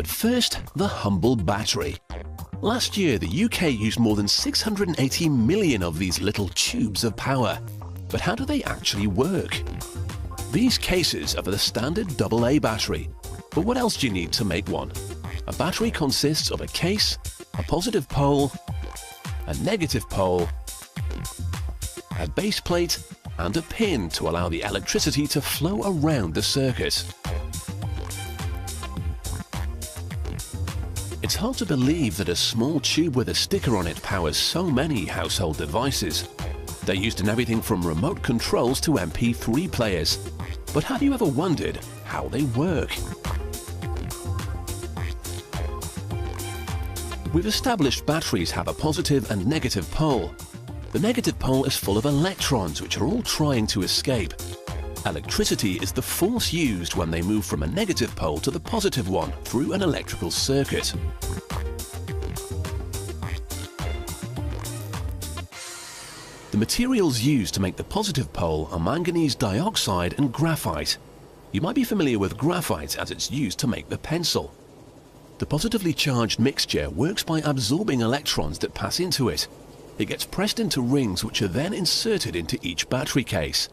But first, the humble battery. Last year, the UK used more than 680 million of these little tubes of power. But how do they actually work? These cases are for the standard AA battery. But what else do you need to make one? A battery consists of a case, a positive pole, a negative pole, a base plate, and a pin to allow the electricity to flow around the circuit. It's hard to believe that a small tube with a sticker on it powers so many household devices. They're used in everything from remote controls to MP3 players. But have you ever wondered how they work? We've established batteries have a positive and negative pole. The negative pole is full of electrons which are all trying to escape. Electricity is the force used when they move from a negative pole to the positive one through an electrical circuit. The materials used to make the positive pole are manganese dioxide and graphite. You might be familiar with graphite as it's used to make the pencil. The positively charged mixture works by absorbing electrons that pass into it. It gets pressed into rings which are then inserted into each battery case.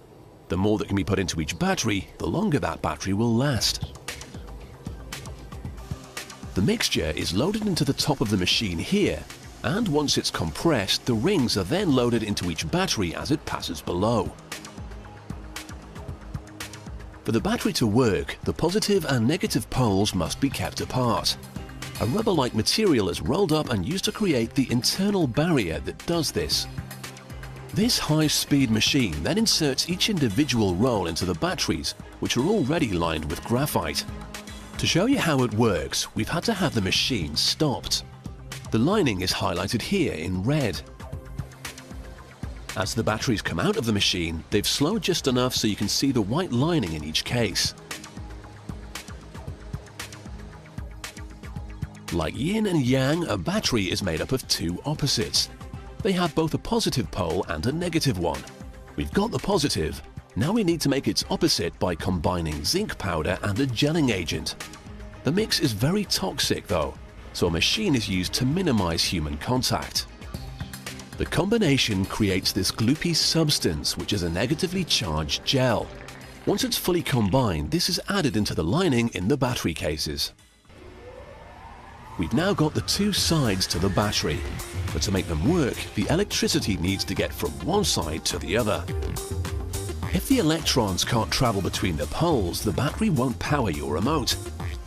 The more that can be put into each battery, the longer that battery will last. The mixture is loaded into the top of the machine here, and once it's compressed, the rings are then loaded into each battery as it passes below. For the battery to work, the positive and negative poles must be kept apart. A rubber-like material is rolled up and used to create the internal barrier that does this. This high-speed machine then inserts each individual roll into the batteries, which are already lined with graphite. To show you how it works, we've had to have the machine stopped. The lining is highlighted here in red. As the batteries come out of the machine, they've slowed just enough so you can see the white lining in each case. Like yin and yang, a battery is made up of two opposites. They have both a positive pole and a negative one. We've got the positive. Now we need to make its opposite by combining zinc powder and a gelling agent. The mix is very toxic though, so a machine is used to minimize human contact. The combination creates this gloopy substance, which is a negatively charged gel. Once it's fully combined, this is added into the lining in the battery cases. We've now got the two sides to the battery, but to make them work, the electricity needs to get from one side to the other. If the electrons can't travel between the poles, the battery won't power your remote.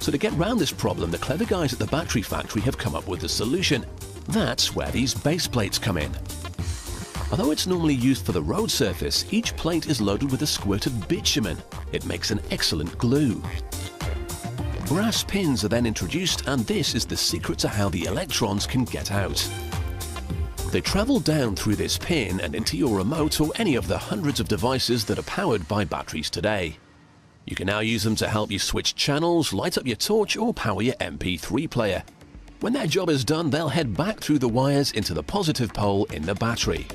So to get round this problem, the clever guys at the battery factory have come up with a solution. That's where these base plates come in. Although it's normally used for the road surface, each plate is loaded with a squirt of bitumen. It makes an excellent glue. Brass pins are then introduced, and this is the secret to how the electrons can get out. They travel down through this pin and into your remote or any of the hundreds of devices that are powered by batteries today. You can now use them to help you switch channels, light up your torch, or power your MP3 player. When their job is done, they'll head back through the wires into the positive pole in the battery.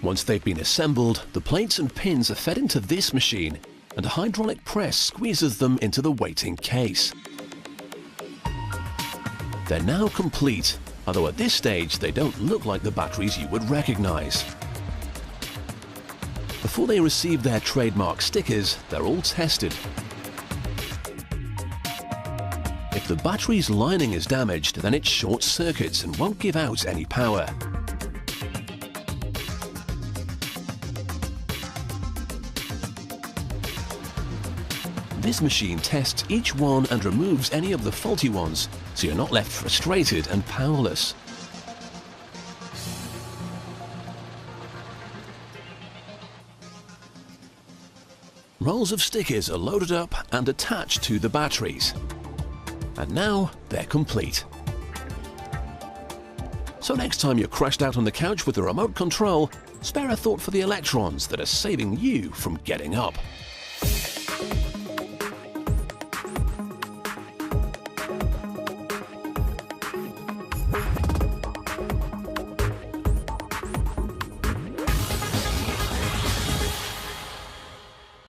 Once they've been assembled, the plates and pins are fed into this machine, and a hydraulic press squeezes them into the waiting case. They're now complete, although at this stage they don't look like the batteries you would recognize. Before they receive their trademark stickers, they're all tested. If the battery's lining is damaged, then it short circuits and won't give out any power. This machine tests each one and removes any of the faulty ones, so you're not left frustrated and powerless. Rolls of stickers are loaded up and attached to the batteries. And now they're complete. So next time you're crashed out on the couch with the remote control, spare a thought for the electrons that are saving you from getting up.